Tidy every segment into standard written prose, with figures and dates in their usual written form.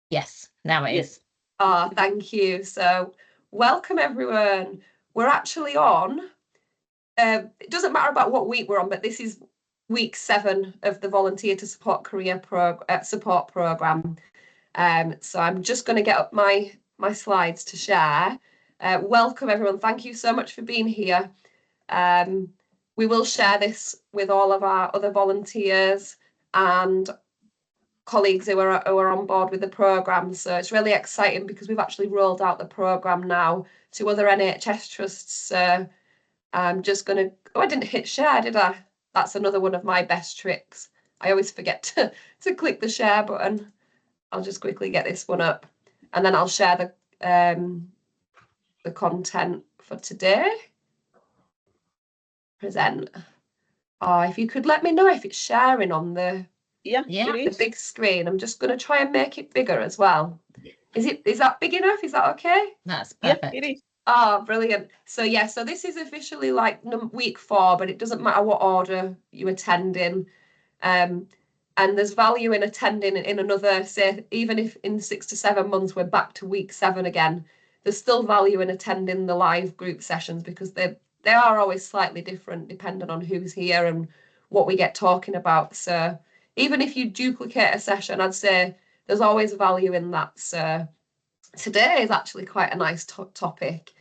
Yes, now it is. Oh, thank you. So, welcome everyone. We're actually on. It doesn't matter about what week we're on, but this is week 7 of the Volunteer to Support Career Support Program. So I'm just going to get up my slides to share. Welcome everyone. Thank you so much for being here. We will share this with all of our other volunteers and colleagues who are on board with the programme. So it's really exciting because we've actually rolled out the programme now to other NHS trusts. So I'm just going to, I didn't hit share, did I? That's another one of my best tricks. I always forget to click the share button. I'll just quickly get this one up and then I'll share the content for today. Present. Oh, if you could let me know if it's sharing on the the big screen. I'm just going to try and make it bigger as well. Is that big enough? Is that okay? That's perfect. Yeah, it is. Oh, brilliant. So yeah, so this is officially like week 4, but it doesn't matter what order you attend in. And there's value in attending in another, say, even if in 6 to 7 months we're back to week 7 again, there's still value in attending the live group sessions because they are always slightly different depending on who's here and what we get talking about. So even if you duplicate a session, I'd say there's always value in that. So today is actually quite a nice topic.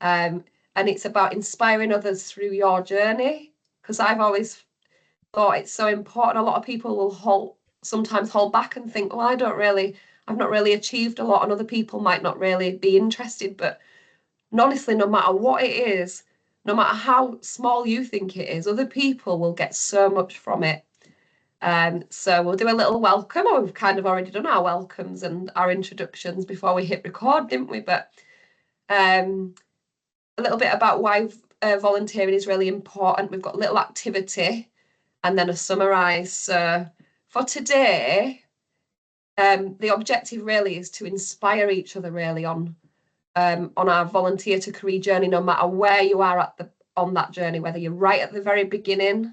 And it's about inspiring others through your journey, because I've always thought it's so important. A lot of people will sometimes hold back and think, well, I've not really achieved a lot and other people might not really be interested. But honestly, no matter what it is, no matter how small you think it is, other people will get so much from it. So we'll do a little welcome, or we've kind of already done our welcomes and our introductions before we hit record, didn't we? But a little bit about why volunteering is really important. We've got a little activity and then a summarise. So for today, the objective really is to inspire each other really on our volunteer to career journey, no matter where you are on that journey, whether you're right at the very beginning,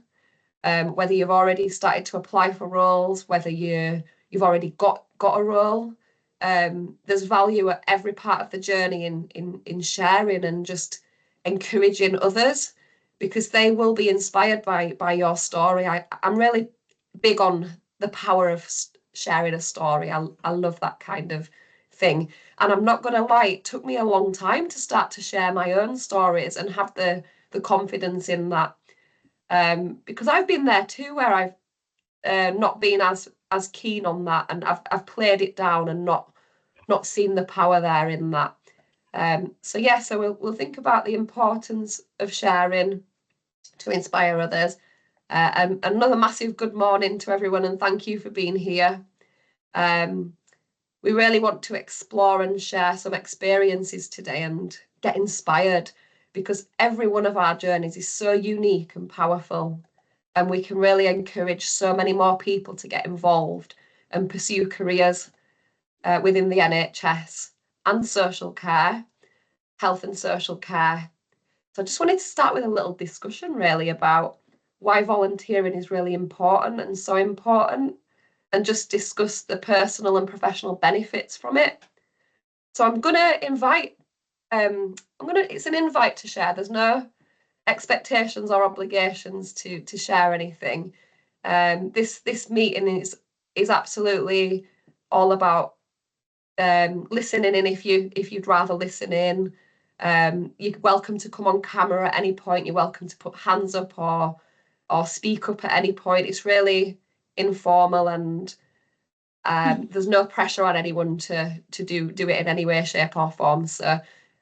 whether you've already started to apply for roles, whether you've already got a role. There's value at every part of the journey in sharing and just encouraging others, because they will be inspired by your story. I'm really big on the power of sharing a story. I love that kind of thing. And I'm not going to lie, it took me a long time to start to share my own stories and have the confidence in that. Because I've been there too, where I've not been as keen on that, and I've played it down and not seen the power there in that. So we'll think about the importance of sharing to inspire others. And another massive good morning to everyone, and thank you for being here. We really want to explore and share some experiences today and get inspired, because every one of our journeys is so unique and powerful, and we can really encourage so many more people to get involved and pursue careers within the NHS and social care, health and social care. So I just wanted to start with a little discussion really about why volunteering is really important and so important, and just discuss the personal and professional benefits from it. So I'm going to invite, it's an invite to share. There's no expectations or obligations to share anything. This meeting is absolutely all about listening in if you'd rather listen in. You're welcome to come on camera at any point. You're welcome to put hands up or speak up at any point. It's really informal, and there's no pressure on anyone to do it in any way, shape or form. So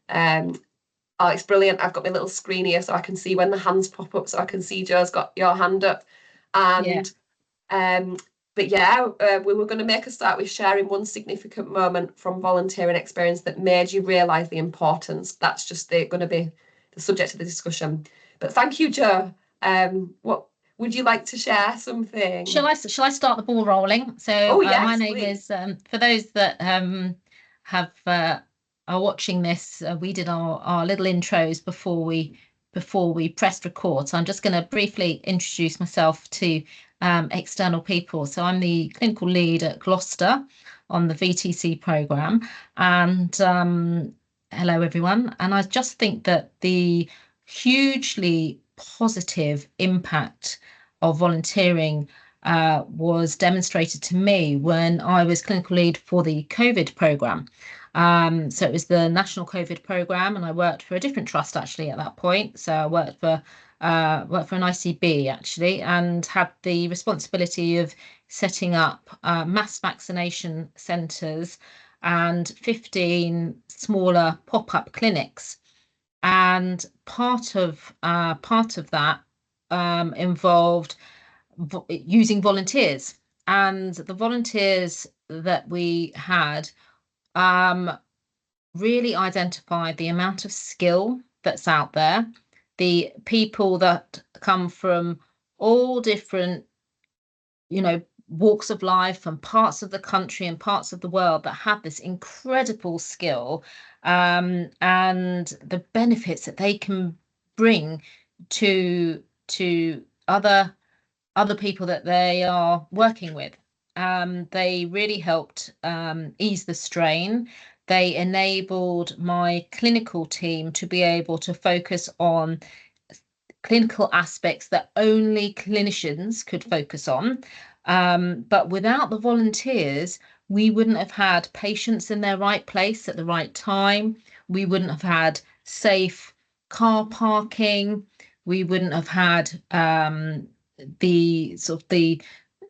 it's brilliant. I've got my little screen here so I can see when the hands pop up, so I can see Jo's got your hand up. And we were going to make a start with sharing one significant moment from volunteering experience that made you realise the importance. That's just going to be the subject of the discussion. But thank you, Jo. What would you like to share something? Shall I start the ball rolling? So my name is, for those that are watching this, we did our little intros before we pressed record. So I'm just going to briefly introduce myself to external people. So I'm the clinical lead at Gloucester. on the VTC program. And hello, everyone. And I just think that the hugely positive impact of volunteering was demonstrated to me when I was clinical lead for the COVID program. So it was the national COVID program, and I worked for a different trust actually at that point. So I worked for an ICB actually, and had the responsibility of setting up mass vaccination centres and 15 smaller pop-up clinics. And part of that involved using volunteers, and the volunteers that we had really identified the amount of skill that's out there, the people that come from all different, walks of life and parts of the country and parts of the world that have this incredible skill, and the benefits that they can bring to other people that they are working with. They really helped ease the strain. They enabled my clinical team to be able to focus on clinical aspects that only clinicians could focus on. But without the volunteers, we wouldn't have had patients in their right place at the right time. We wouldn't have had safe car parking. We wouldn't have had the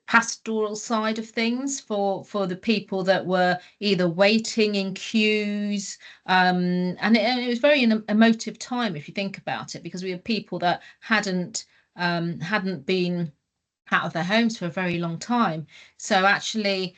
pastoral side of things for the people that were either waiting in queues, and it was very an emotive time if you think about it, because we had people that hadn't been out of their homes for a very long time. So actually,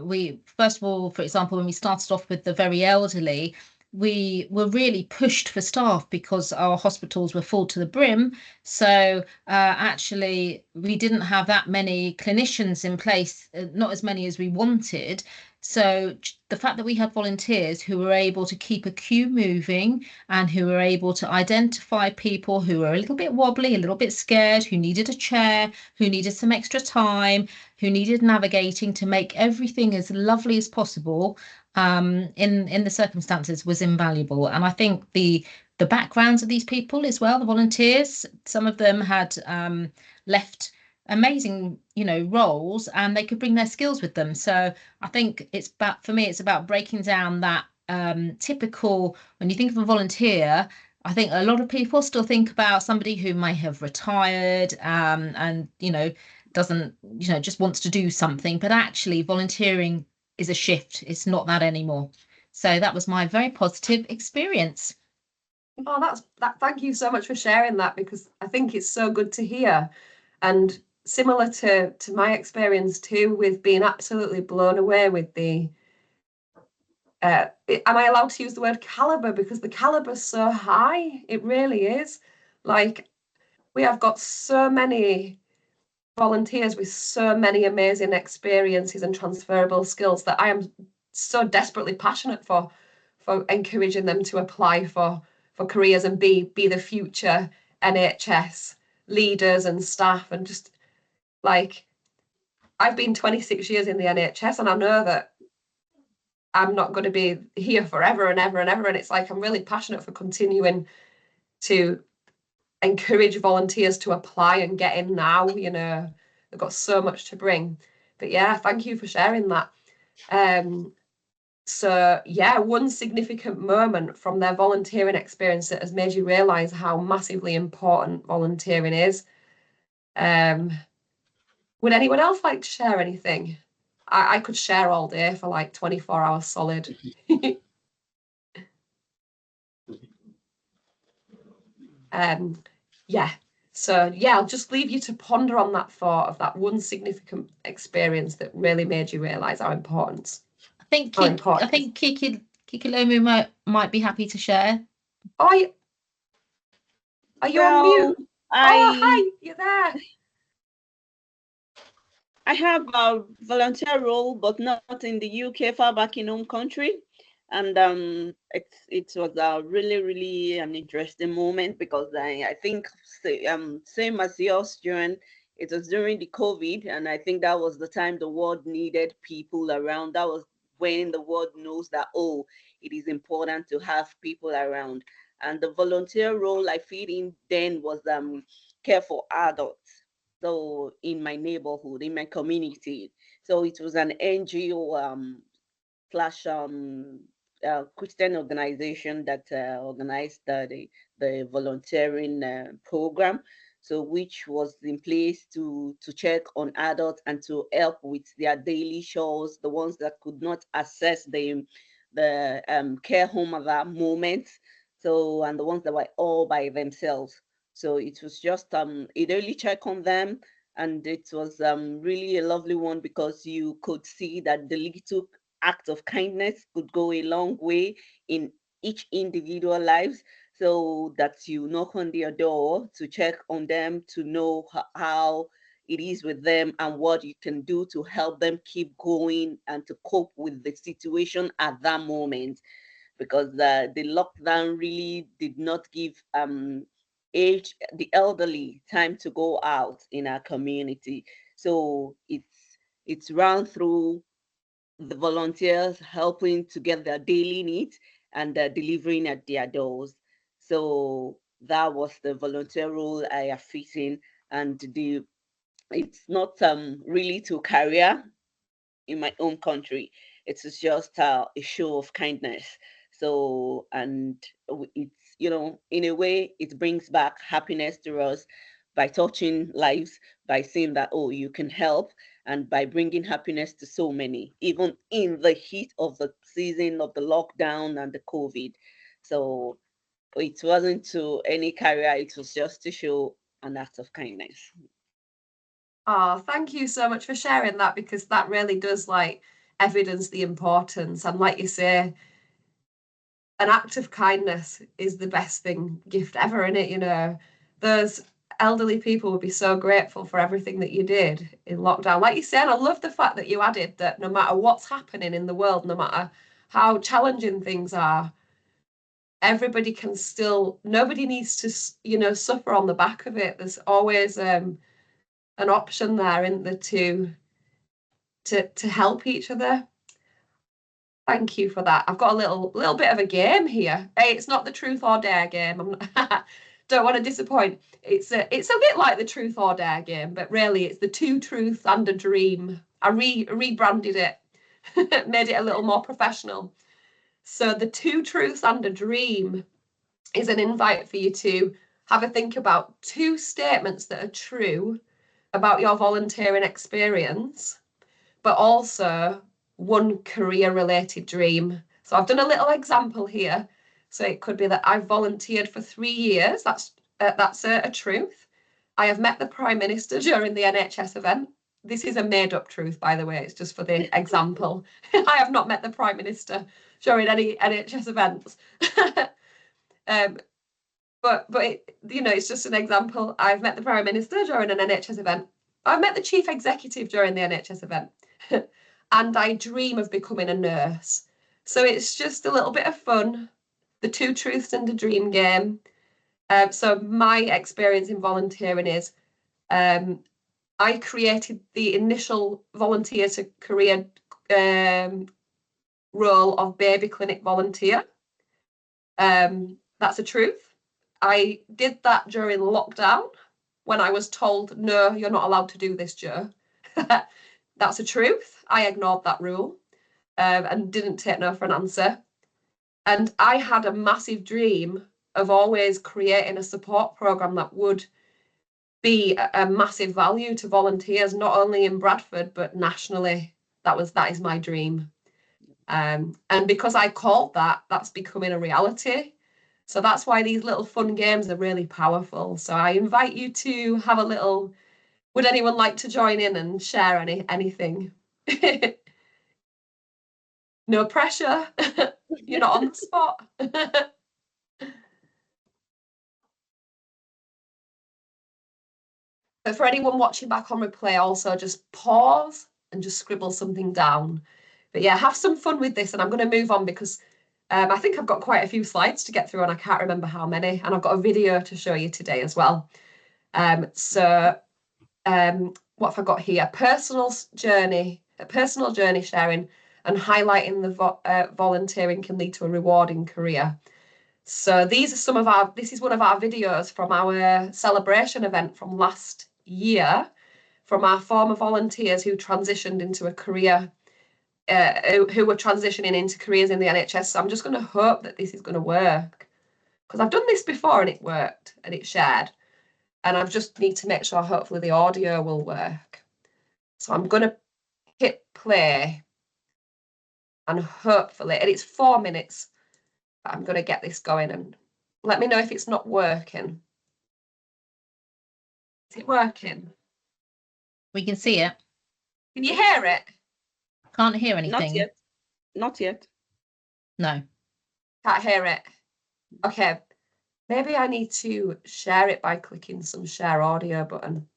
we first of all, for example, when we started off with the very elderly, we were really pushed for staff because our hospitals were full to the brim. So actually, we didn't have that many clinicians in place, not as many as we wanted. So the fact that we had volunteers who were able to keep a queue moving and who were able to identify people who were a little bit wobbly, a little bit scared, who needed a chair, who needed some extra time, who needed navigating to make everything as lovely as possible in the circumstances was invaluable. And I think the backgrounds of these people as well, the volunteers, some of them had left amazing, roles, and they could bring their skills with them. So I think it's about breaking down that typical, when you think of a volunteer, I think a lot of people still think about somebody who may have retired and doesn't, just wants to do something, but actually volunteering is a shift. It's not that anymore. So that was my very positive experience. Oh, thank you so much for sharing that, because I think it's so good to hear. And similar to my experience too, with being absolutely blown away with the am I allowed to use the word caliber? Because the caliber's so high, it really is. Like, we have got so many volunteers with so many amazing experiences and transferable skills that I am so desperately passionate for encouraging them to apply for careers and be the future NHS leaders and staff. And just like, I've been 26 years in the NHS, and I know that I'm not going to be here forever and ever and ever. And it's like, I'm really passionate for continuing to encourage volunteers to apply and get in now. They've got so much to bring. But yeah, thank you for sharing that. So yeah, one significant moment from their volunteering experience that has made you realise how massively important volunteering is. Would anyone else like to share anything? I could share all day for like 24 hours solid. Yeah. So yeah, I'll just leave you to ponder on that thought of that one significant experience that really made you realise how important. I think Kikilomu might be happy to share. Oh, are you on mute? Oh, hi, you're there. I have a volunteer role, but not in the UK, far back in home country. And it was a really an interesting moment, because I think same as yours, Joanne, It was during the COVID, and I think that was the time the world needed people around. That was when the world knows that, oh, it is important to have people around. And the volunteer role I fit in then was care for adults. So in my neighborhood, in my community. So it was an NGO slash Christian organization that organized the volunteering program. So which was in place to check on adults and to help with their daily chores, the ones that could not access the care home at that moment. So, and the ones that were all by themselves. So it was just a daily check on them, and it was really a lovely one because you could see that the little act of kindness could go a long way in each individual lives. So that you knock on their door to check on them, to know how it is with them and what you can do to help them keep going and to cope with the situation at that moment. Because the lockdown really did not give the elderly time to go out in our community. So it's run through the volunteers helping to get their daily needs and delivering at their doors. So that was the volunteer role I have fit in, and it's not really to career in my own country. It's just a show of kindness. So, and it's, in a way, it brings back happiness to us by touching lives, by saying that, oh, you can help, and by bringing happiness to so many, even in the heat of the season of the lockdown and the COVID. So it wasn't to any career, it was just to show an act of kindness. Oh, thank you so much for sharing that, because that really does evidence the importance. And like you say, an act of kindness is the best gift ever, in it. Those elderly people would be so grateful for everything that you did in lockdown. Like you said, I love the fact that you added that no matter what's happening in the world, no matter how challenging things are, everybody can still, nobody needs to, suffer on the back of it. There's always an option there, isn't there, to help each other. Thank you for that. I've got a little bit of a game here. Hey, it's not the truth or dare game. Don't want to disappoint. It's a bit like the truth or dare game, but really it's the two truths and a dream. I rebranded it, made it a little more professional. So the two truths and a dream is an invite for you to have a think about two statements that are true about your volunteering experience, but also one career-related dream. So I've done a little example here. So it could be that I've volunteered for 3 years. That's a truth. I have met the Prime Minister during the NHS event. This is a made-up truth, by the way. It's just for the example. I have not met the Prime Minister during any NHS events. But it's just an example. I've met the Prime Minister during an NHS event. I've met the Chief Executive during the NHS event. And I dream of becoming a nurse. So it's just a little bit of fun. The two truths and a dream game. So my experience in volunteering is I created the initial volunteer to career role of baby clinic volunteer. That's a truth. I did that during lockdown when I was told, no, you're not allowed to do this, Jo. That's a truth. I ignored that rule and didn't take no for an answer. And I had a massive dream of always creating a support program that would be a massive value to volunteers, not only in Bradford, but nationally. That is my dream. And because I called that, that's becoming a reality. So that's why these little fun games are really powerful. So I invite you to have a little, would anyone like to join in and share anything? No pressure. You're not on the spot. But for anyone watching back on replay, also just pause and just scribble something down. But yeah, have some fun with this. And I'm going to move on because I think I've got quite a few slides to get through and I can't remember how many. And I've got a video to show you today as well. So what have I got here? Personal journey sharing, and highlighting the volunteering can lead to a rewarding career. So this is one of our videos from our celebration event from last year, from our former volunteers who transitioned into a career, who were transitioning into careers in the NHS. So I'm just going to hope that this is going to work, because I've done this before and it worked and it shared. And I just need to make sure hopefully the audio will work. So I'm going to hit play, and hopefully, and it's 4 minutes, but I'm going to get this going, and let me know if it's not working. Is it working? We can see it. Can you hear it? Can't hear anything. Not yet. Not yet. No. Can't hear it. Okay. Maybe I need to share it by clicking some share audio button.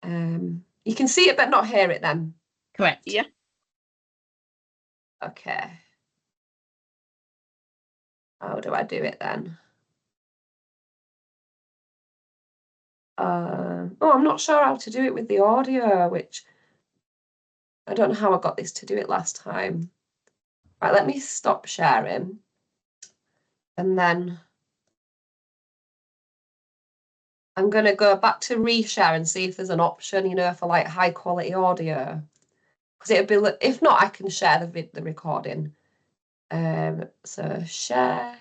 You can see it but not hear it then. Correct. Yeah. Okay. How do I do it then? I'm not sure how to do it with the audio, which I don't know how I got this to do it last time. Right, let me stop sharing. And then I'm going to go back to reshare and see if there's an option, you know, for like high quality audio. Because it'd be, if not, I can share the recording. So share.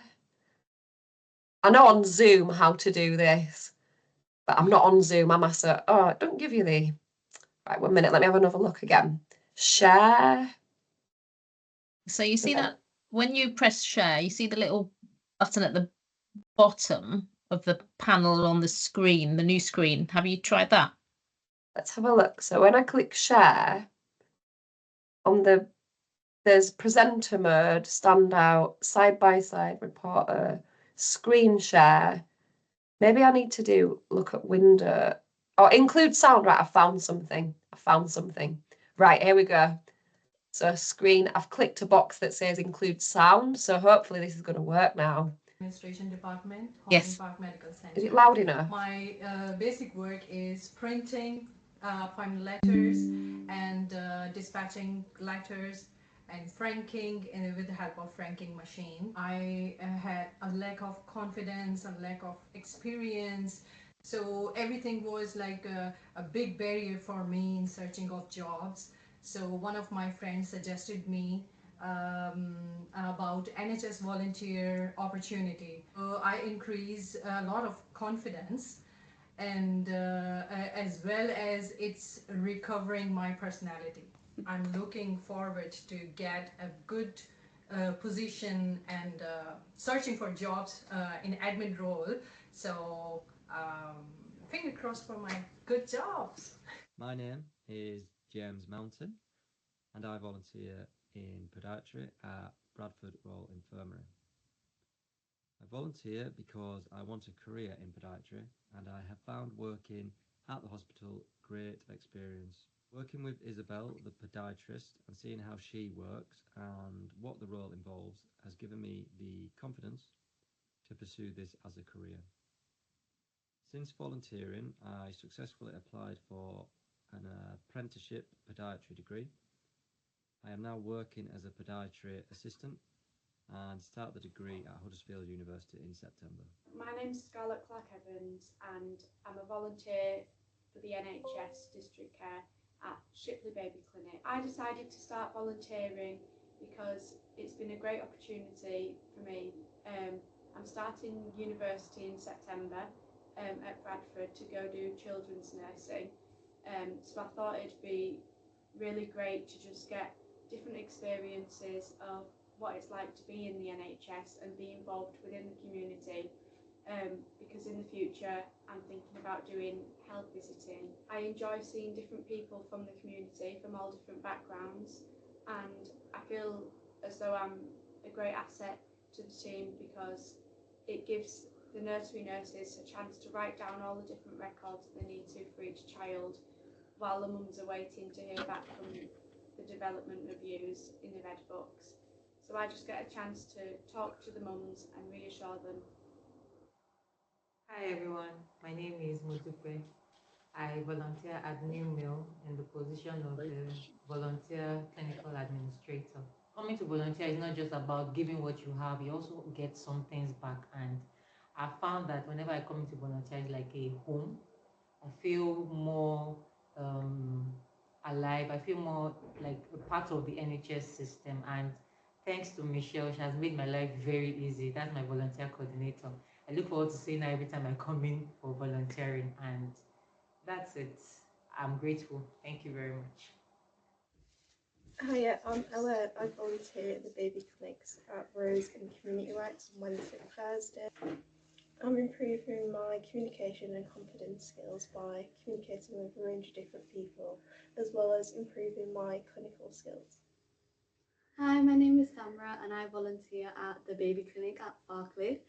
I know on Zoom how to do this, but I'm not on Zoom. I'm asked, it don't give you the, right, 1 minute, let me have another look again. Share. So you see that when you press share, you see the little button at the bottom of the panel on the screen, the new screen. Have you tried that? Let's have a look. So when I click share, there's presenter mode, standout, side-by-side reporter, screen share. Maybe I need to look at window, or include sound. Right, I found something. Right, here we go. So screen, I've clicked a box that says include sound. So hopefully this is going to work now. Administration department, Yes. Park Medical Center. Is it loud enough? My basic work is printing final letters and dispatching letters and franking with the help of franking machine. I had a lack of confidence, a lack of experience. So everything was like a big barrier for me in searching of jobs. So one of my friends suggested me about NHS volunteer opportunity. I increase a lot of confidence, and as well as it's recovering my personality. I'm looking forward to get a good position and searching for jobs in admin role. So finger crossed for my good jobs. My name is James Mountain, and I volunteer in podiatry at Bradford Royal Infirmary. I volunteer because I want a career in podiatry, and I have found working at the hospital great experience. Working with Isabel, the podiatrist, and seeing how she works and what the role involves has given me the confidence to pursue this as a career. Since volunteering, I successfully applied for an apprenticeship podiatry degree. I am now working as a podiatry assistant and start the degree at Huddersfield University in September. My name's Scarlett Clark-Evans, and I'm a volunteer for the NHS District Care at Shipley Baby Clinic. I decided to start volunteering because it's been a great opportunity for me. I'm starting university in September at Bradford to go do children's nursing. So I thought it'd be really great to just get different experiences of what it's like to be in the NHS and be involved within the community, because in the future I'm thinking about doing health visiting. I enjoy seeing different people from the community, from all different backgrounds, and I feel as though I'm a great asset to the team because it gives the nursery nurses a chance to write down all the different records that they need to for each child, while the mums are waiting to hear back from the development reviews in the red books. So I just get a chance to talk to the mums and reassure them. Hi everyone, my name is Mutupe. I volunteer at New Mill in the position of the volunteer clinical administrator. Coming to volunteer is not just about giving what you have, you also get some things back. And I found that whenever I come into volunteer, it's like a home. I feel more alive. I feel more like a part of the NHS system. And thanks to Michelle, she has made my life very easy. That's my volunteer coordinator. I look forward to seeing her every time I come in for volunteering. And that's it. I'm grateful. Thank you very much. Hiya, I'm Ella. I volunteer at the baby clinics at Rose and Community Rights on Wednesday and Thursday. I'm improving my communication and confidence skills by communicating with a range of different people, as well as improving my clinical skills. Hi, my name is Samra and I volunteer at the baby clinic at Barclay.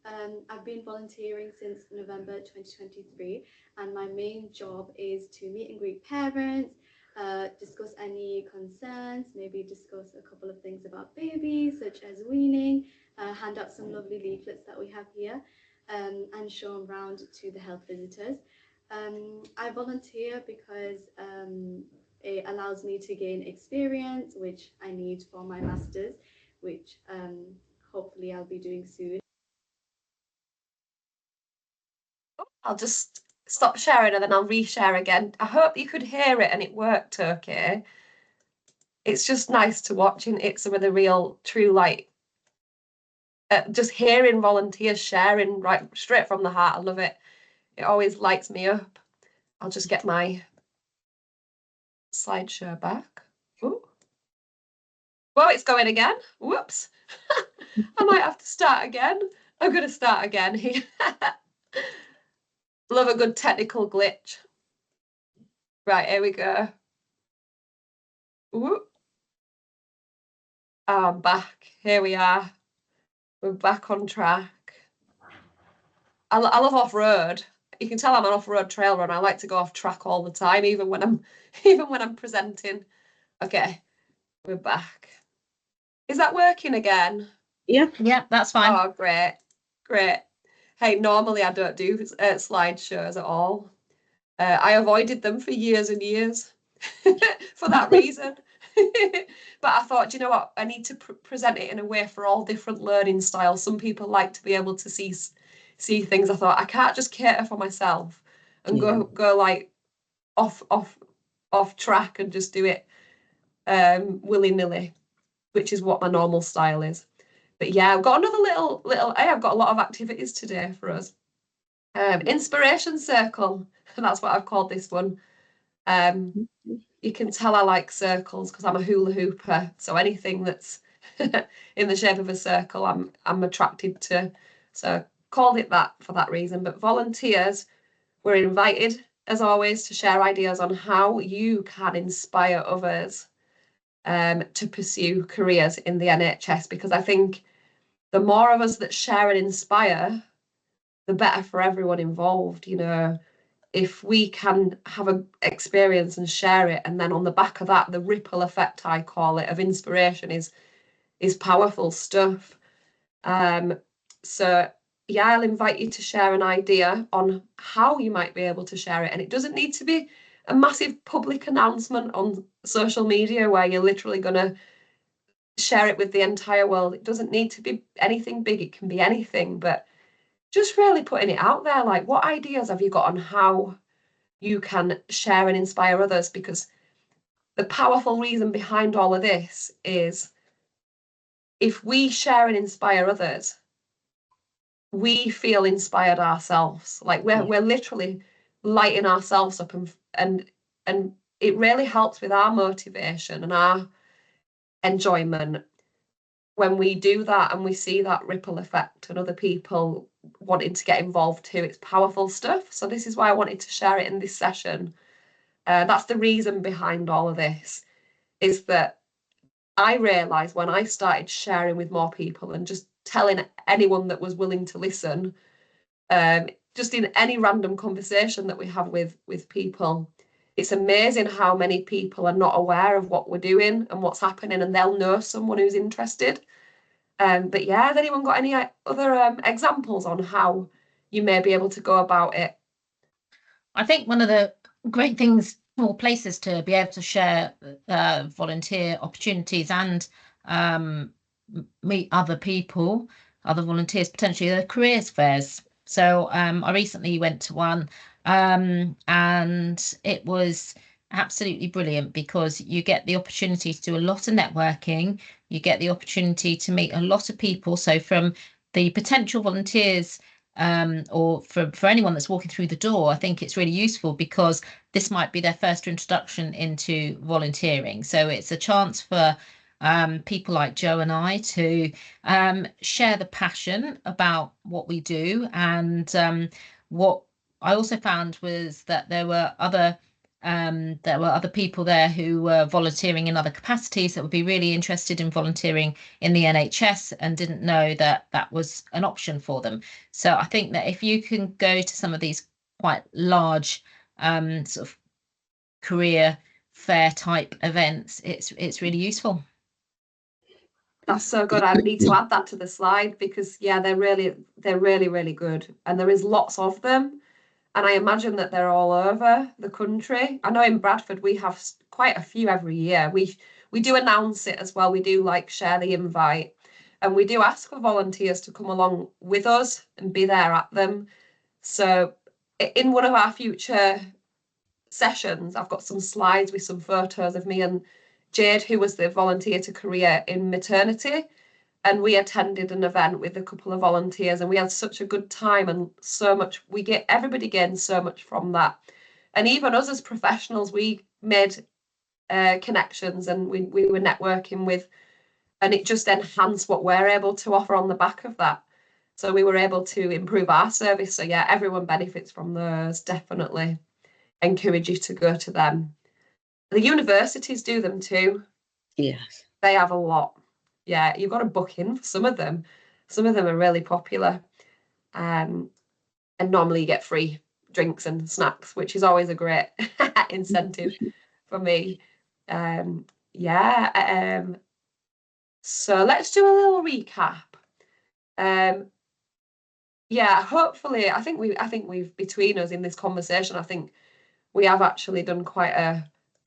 I've been volunteering since November 2023 and my main job is to meet and greet parents, discuss any concerns, maybe discuss a couple of things about babies such as weaning, hand out some lovely leaflets that we have here and show them around to the health visitors. I volunteer because it allows me to gain experience, which I need for my master's, which hopefully I'll be doing soon. I'll just stop sharing and then I'll reshare again. I hope you could hear it and it worked okay. It's just nice to watch it some of the real, true, like, just hearing volunteers sharing right straight from the heart. I love it. It always lights me up. I'll just get my slideshow back. Ooh. Whoa, it's going again. Whoops. I might have to start again. I'm going to start again here. Love a good technical glitch. Right, here we go. Ooh. I'm back. Here we are. We're back on track. I love off-road. You can tell I'm an off-road trail runner. I like to go off track all the time, even when I'm presenting. Okay, we're back. Is that working again? Yeah. Yeah, that's fine. Oh, great, great. Hey, normally I don't do slideshows at all. I avoided them for years and years for that reason. But I thought, you know what, I need to present it in a way for all different learning styles. Some people like to be able to see things. I thought I can't just cater for myself and go like off track and just do it willy-nilly, which is what my normal style is. But yeah, I've got another little I've got a lot of activities today for us. Inspiration circle, and that's what I've called this one. You can tell I like circles because I'm a hula hooper, so anything that's in the shape of a circle I'm attracted to, so called it that for that reason. But volunteers were invited, as always, to share ideas on how you can inspire others to pursue careers in the NHS, because I think the more of us that share and inspire, the better for everyone involved. You know, if we can have an experience and share it, and then on the back of that, the ripple effect, I call it, of inspiration is powerful stuff. So yeah, I'll invite you to share an idea on how you might be able to share it. And it doesn't need to be a massive public announcement on social media where you're literally going to share it with the entire world. It doesn't need to be anything big. It can be anything, but just really putting it out there. Like, what ideas have you got on how you can share and inspire others? Because the powerful reason behind all of this is if we share and inspire others, we feel inspired ourselves. Like we're literally lighting ourselves up, and it really helps with our motivation and our enjoyment when we do that and we see that ripple effect and other people wanting to get involved too. It's powerful stuff. So this is why I wanted to share it in this session. That's the reason behind all of this, is that I realised when I started sharing with more people and just telling anyone that was willing to listen, just in any random conversation that we have with people, it's amazing how many people are not aware of what we're doing and what's happening, and they'll know someone who's interested. But yeah, has anyone got any other examples on how you may be able to go about it? I think one of the great things or places to be able to share volunteer opportunities and meet other people, other volunteers, potentially the careers fairs. So I recently went to one and it was absolutely brilliant because you get the opportunity to do a lot of networking, you get the opportunity to meet a lot of people. So from the potential volunteers or for anyone that's walking through the door, I think it's really useful because this might be their first introduction into volunteering. So it's a chance for people like Joe and I to share the passion about what we do. And what I also found was that there were other people there who were volunteering in other capacities that would be really interested in volunteering in the NHS and didn't know that that was an option for them. So I think that if you can go to some of these quite large sort of career fair type events, it's really useful. That's so good. I need to add that to the slide because yeah, they're really good, and there is lots of them. And I imagine that they're all over the country. I know in Bradford we have quite a few every year. We do announce it as well. We do like share the invite, and we do ask for volunteers to come along with us and be there at them. So in one of our future sessions, I've got some slides with some photos of me and Jade, who was the volunteer to career in maternity. And we attended an event with a couple of volunteers and we had such a good time, and so much, everybody gained so much from that. And even us as professionals, we made connections and we were networking with, and it just enhanced what we're able to offer on the back of that. So we were able to improve our service. So yeah, everyone benefits from those. Definitely encourage you to go to them. The universities do them too. Yes. They have a lot. Yeah, you've got to book in for some of them. Some of them are really popular. And normally you get free drinks and snacks, which is always a great incentive for me. So let's do a little recap. Yeah, hopefully, I think we've between us in this conversation, I think we have actually done quite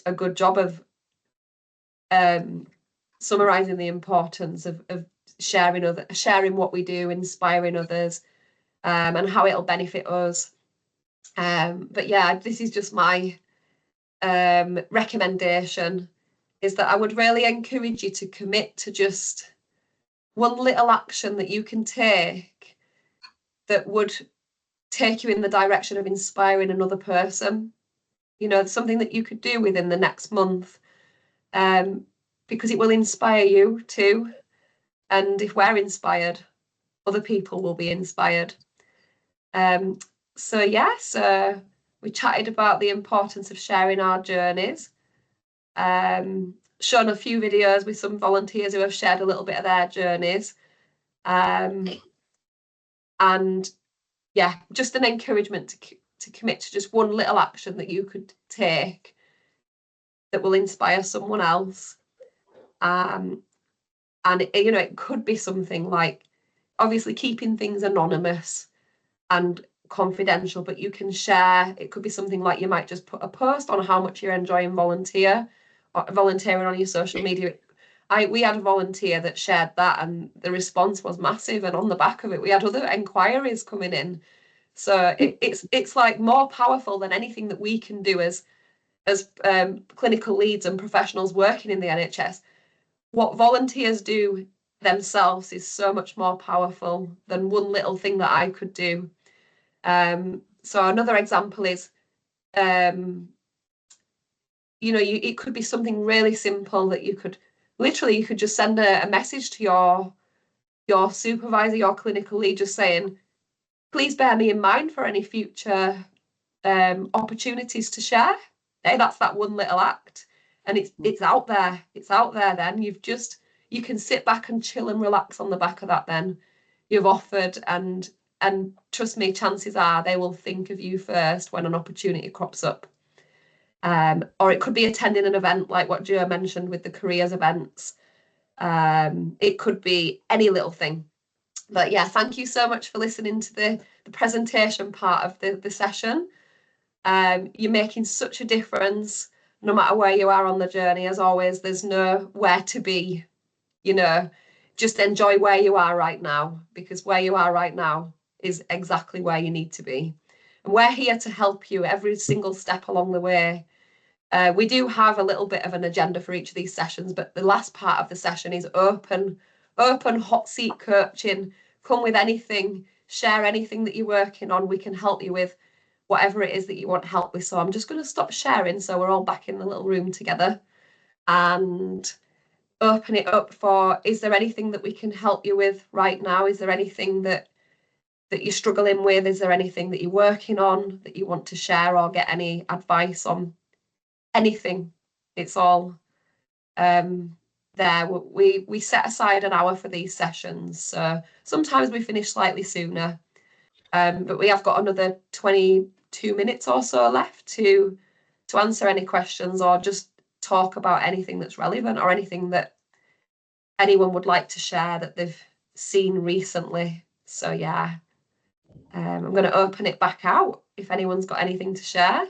a good job of summarising the importance of sharing what we do, inspiring others, and how it'll benefit us. But yeah, this is just my recommendation, is that I would really encourage you to commit to just one little action that you can take that would take you in the direction of inspiring another person. You know, something that you could do within the next month, because it will inspire you too. And if we're inspired, other people will be inspired. So yes, we chatted about the importance of sharing our journeys, shown a few videos with some volunteers who have shared a little bit of their journeys. And yeah, just an encouragement to commit to just one little action that you could take that will inspire someone else. And you know, it could be something like, obviously keeping things anonymous and confidential, but you can share. It could be something like you might just put a post on how much you're enjoying volunteering on your social media. We had a volunteer that shared that, and the response was massive, and on the back of it we had other enquiries coming in. So it's like more powerful than anything that we can do as clinical leads and professionals working in the NHS. What volunteers do themselves is so much more powerful than one little thing that I could do. So another example is, you know, it could be something really simple that you could just send a message to your supervisor, your clinical lead, just saying, please bear me in mind for any future opportunities to share. Hey, that's that one little act, and it's out there. It's out there. Then you can sit back and chill and relax on the back of that. Then you've offered, and trust me, chances are they will think of you first when an opportunity crops up. Or it could be attending an event like what Joe mentioned with the careers events. It could be any little thing. But yeah, thank you so much for listening to the presentation part of the session. You're making such a difference no matter where you are on the journey. As always, there's nowhere to be, just enjoy where you are right now, because where you are right now is exactly where you need to be. And we're here to help you every single step along the way. We do have a little bit of an agenda for each of these sessions, but the last part of the session is open hot seat coaching. Come with anything, share anything that you're working on. We can help you with whatever it is that you want help with. So I'm just going to stop sharing so we're all back in the little room together and open it up for, is there anything that we can help you with right now? Is there anything that you're struggling with? Is there anything that you're working on that you want to share or get any advice on? Anything. It's all there. We set aside an hour for these sessions. So sometimes we finish slightly sooner, but we have got another 22 minutes or so left to answer any questions or just talk about anything that's relevant or anything that anyone would like to share that they've seen recently. So yeah, I'm going to open it back out if anyone's got anything to share.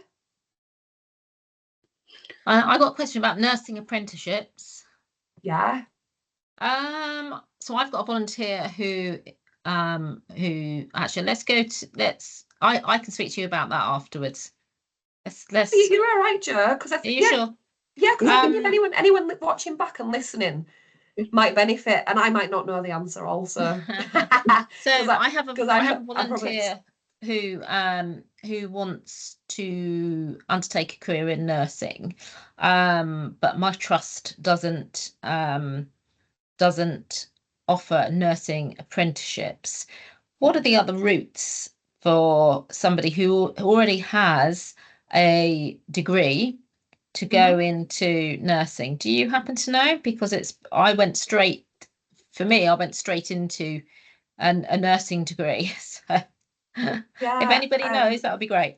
I got a question about nursing apprenticeships. Yeah. So I've got a volunteer who actually I can speak to you about that afterwards. Let's You're all right, Joe, because I think, are you sure? Yeah, because I think if anyone watching back and listening might benefit, and I might not know the answer also. So I have a volunteer who wants to undertake a career in nursing, but my trust doesn't offer nursing apprenticeships. What are the other routes for somebody who already has a degree to go into nursing? Do you happen to know? Because I went straight into a nursing degree. So if anybody knows, that would be great.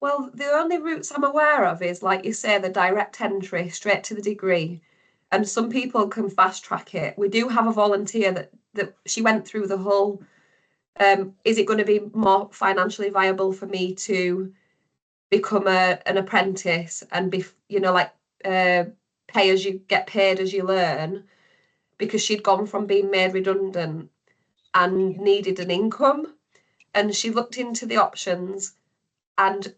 Well, the only routes I'm aware of is, like you say, the direct entry straight to the degree. And some people can fast track it. We do have a volunteer that she went through the whole, is it going to be more financially viable for me to become an apprentice and be, get paid as you learn, because she'd gone from being made redundant and needed an income, and she looked into the options, and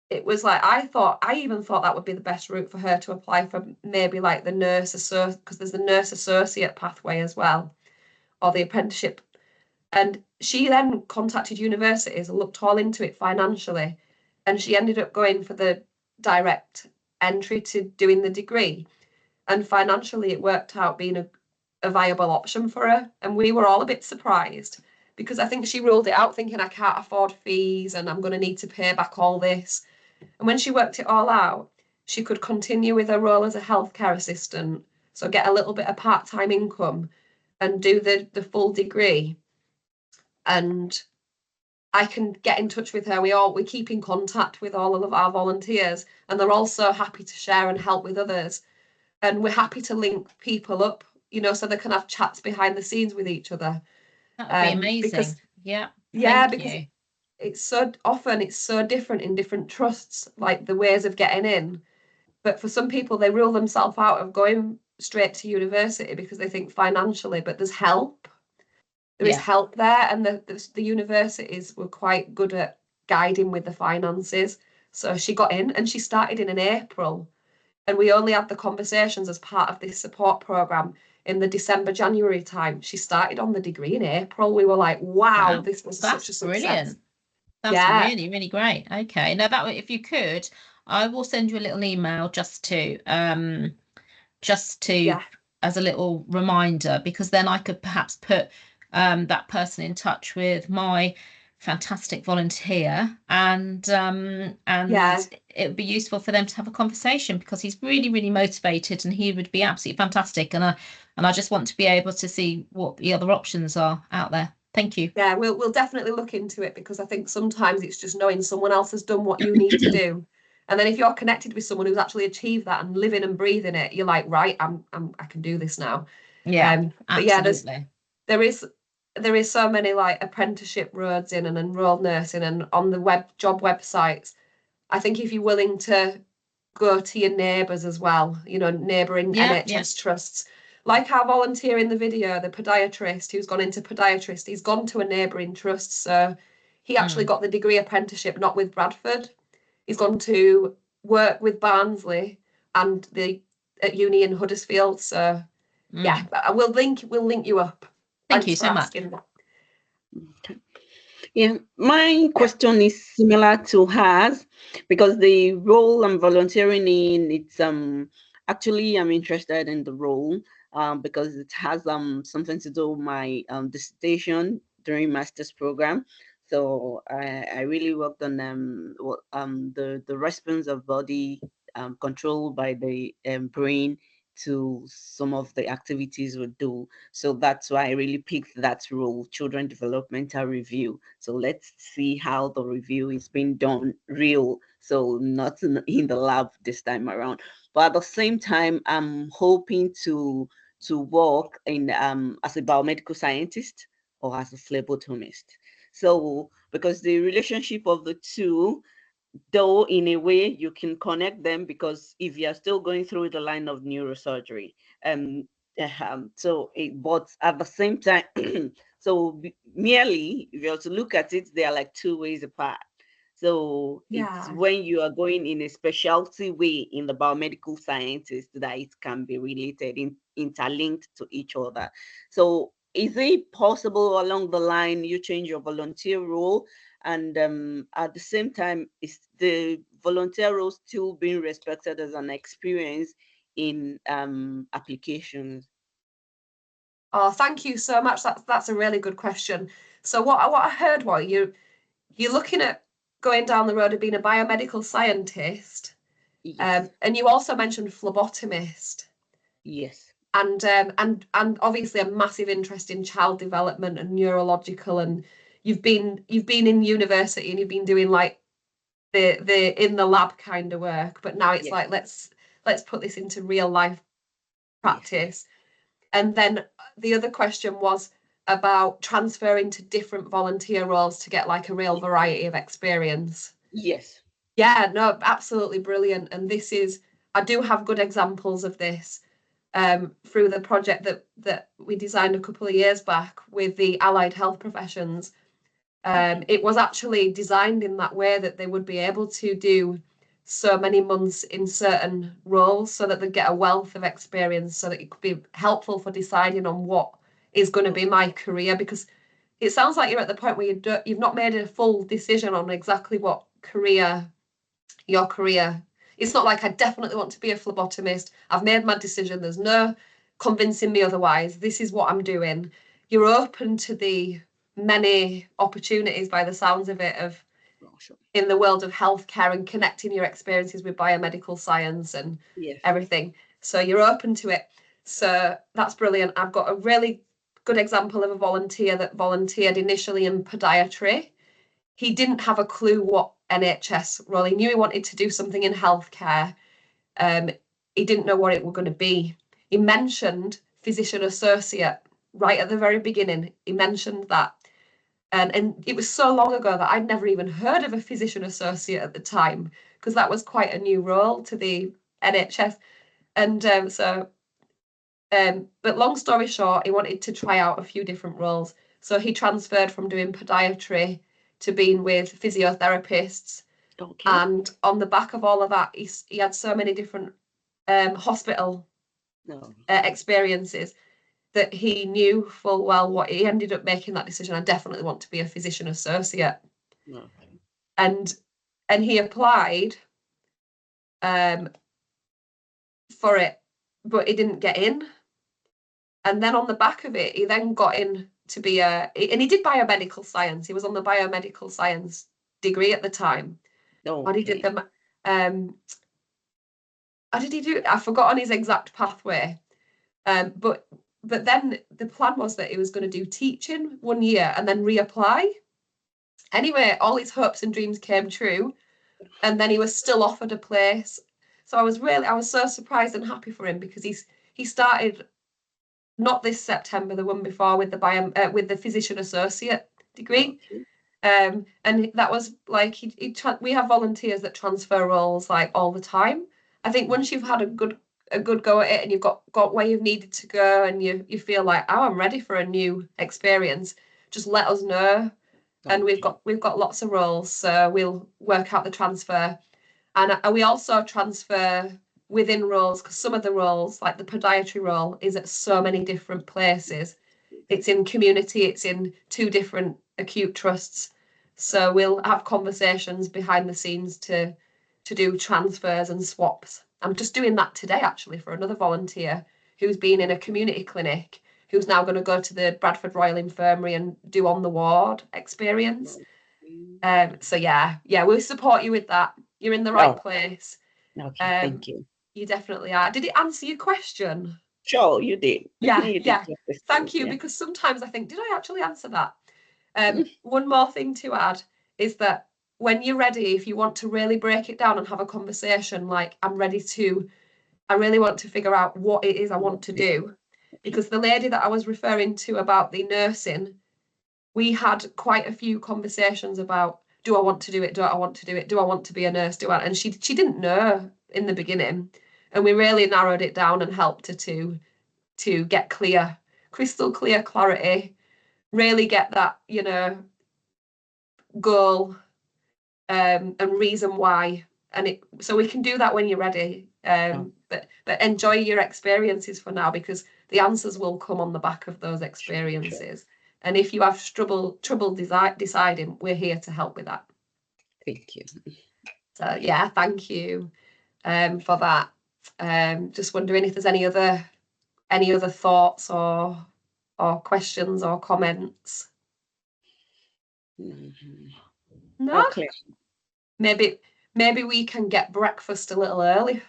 it was like, I even thought that would be the best route for her to apply for, maybe like the nurse associate, because there's the nurse associate pathway as well, or the apprenticeship. And she then contacted universities and looked all into it financially, and she ended up going for the direct entry to doing the degree. And financially, it worked out being a viable option for her. And we were all a bit surprised, because I think she ruled it out thinking, I can't afford fees and I'm going to need to pay back all this. And when she worked it all out, she could continue with her role as a healthcare assistant, so get a little bit of part-time income and do the full degree. And I can get in touch with her. We keep in contact with all of our volunteers, and they're all so happy to share and help with others. And we're happy to link people up, so they can have chats behind the scenes with each other. That would be amazing. Because it's so different in different trusts, like the ways of getting in. But for some people, they rule themselves out of going straight to university because they think financially, but there's help. There is help there, and the universities were quite good at guiding with the finances. So she got in, and she started in April, and we only had the conversations as part of this support program in the December-January time. She started on the degree in April. We were like, wow. This was such a success. Brilliant. That's really, really great. Okay, now that if you could, I will send you a little email just to as a little reminder, because then I could perhaps put that person in touch with my fantastic volunteer, and it would be useful for them to have a conversation, because he's really, really motivated and he would be absolutely fantastic. And I just want to be able to see what the other options are out there. Thank you. Yeah, we'll definitely look into it, because I think sometimes it's just knowing someone else has done what you need to do. And then if you're connected with someone who's actually achieved that and living and breathing it, you're like, right, I can do this now. Yeah, absolutely. There is there is so many like apprenticeship roads in and enrolled nursing and on the job websites. I think if you're willing to go to your neighbours as well, you know, neighbouring NHS trusts. Like our volunteer in the video, the podiatrist who's gone into podiatrist, he's gone to a neighbouring trust. So he actually got the degree apprenticeship, not with Bradford. He's gone to work with Barnsley and at uni in Huddersfield. So yeah, we'll link you up. Thank you so much. Okay. Yeah, my question is similar to hers, because the role I'm volunteering in, it's actually I'm interested in the role because it has something to do with my dissertation during master's program. So I really worked on the response of body controlled by the brain to some of the activities we do. So that's why I really picked that role, Children Developmental Review. So let's see how the review is being done real. So not in the lab this time around. But at the same time, I'm hoping to work in as a biomedical scientist or as a phlebotomist. So because the relationship of the two, though in a way you can connect them, because if you're still going through the line of neurosurgery, but at the same time, merely if you have to look at it, they are like 2 ways apart. So it's when you are going in a specialty way in the biomedical sciences that it can be related, interlinked to each other. So is it possible along the line you change your volunteer role, and at the same time, is the volunteer role still being respected as an experience in applications? Oh, thank you so much. That's a really good question. So what I heard was you're looking at going down the road of being a biomedical scientist, yes. And you also mentioned phlebotomist. Yes. And obviously a massive interest in child development and neurological, and you've been in university and you've been doing like the in the lab kind of work, but now it's like let's put this into real life practice. And then the other question was about transferring to different volunteer roles to get like a real variety of experience. Yes. Yeah, no, absolutely brilliant. And I do have good examples of this through the project that we designed a couple of years back with the allied health professions. It was actually designed in that way that they would be able to do so many months in certain roles so that they get a wealth of experience, so that it could be helpful for deciding on what is going to be my career. Because it sounds like you're at the point where you've not made a full decision on exactly what your career. It's not like I definitely want to be a phlebotomist. I've made my decision. There's no convincing me otherwise. This is what I'm doing. You're open to the many opportunities, by the sounds of it, of in the world of healthcare and connecting your experiences with biomedical science and everything. So you're open to it. So that's brilliant. I've got a really good example of a volunteer that volunteered initially in podiatry. He didn't have a clue what NHS role. He knew he wanted to do something in healthcare. He didn't know what it was going to be. He mentioned physician associate right at the very beginning. He mentioned that. And it was so long ago that I'd never even heard of a physician associate at the time, because that was quite a new role to the NHS. And but long story short, he wanted to try out a few different roles. So he transferred from doing podiatry to being with physiotherapists. Okay. And on the back of all of that, he had so many different hospital experiences that he knew full well what he ended up making that decision. I definitely want to be a physician associate. Okay. And he applied for it, but he didn't get in. And then on the back of it, he then got in to be and he did biomedical science. He was on the biomedical science degree at the time. What he did how did he do it? I've forgotten his exact pathway. But then the plan was that he was going to do teaching 1 year and then reapply. Anyway, all his hopes and dreams came true, and then he was still offered a place. So I was so surprised and happy for him, because he started not this September, the one before with the with the physician associate degree. Okay. And that was like we have volunteers that transfer roles like all the time. I think once you've had a good go at it and you've got where you've needed to go and you feel like, oh, I'm ready for a new experience, just let us know. And we've got lots of roles, so we'll work out the transfer. And we also transfer within roles, because some of the roles, like the podiatry role, is at so many different places. It's in community, it's in 2 different acute trusts. So we'll have conversations behind the scenes to do transfers and swaps. I'm just doing that today, actually, for another volunteer who's been in a community clinic, who's now going to go to the Bradford Royal Infirmary and do on the ward experience. So yeah, we'll support you with that. You're in the right place. Okay, thank you. You definitely are. Did it answer your question? Sure, you did. Yeah, You did yeah. justice Thank to it, you, yeah. because sometimes I think, did I actually answer that? One more thing to add is that when you're ready, if you want to really break it down and have a conversation, like I really want to figure out what it is I want to do. Because the lady that I was referring to about the nursing, we had quite a few conversations about, do I want to do it? Do I want to do it? Do I want to be a nurse? And she didn't know in the beginning. And we really narrowed it down and helped her to get crystal clear clarity, really get that, goal and reason why. And so we can do that when you're ready. But enjoy your experiences for now, because the answers will come on the back of those experiences. Sure. And if you have trouble deciding, we're here to help with that. Thank you. So yeah, thank you for that. Just wondering if there's any other thoughts or questions or comments. No. Okay. Maybe we can get breakfast a little early.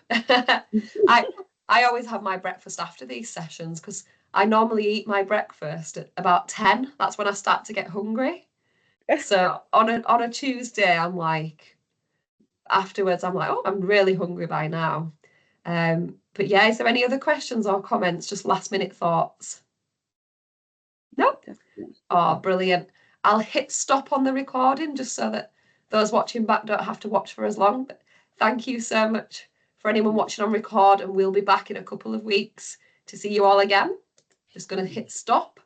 I always have my breakfast after these sessions, because I normally eat my breakfast at about 10. That's when I start to get hungry. So on a Tuesday, I'm like, afterwards, I'm like, oh, I'm really hungry by now. But yeah, is there any other questions or comments? Just last minute thoughts? Nope. Oh, brilliant. I'll hit stop on the recording just so that those watching back don't have to watch for as long. But thank you so much for anyone watching on record, and we'll be back in a couple of weeks to see you all again. Just going to hit stop.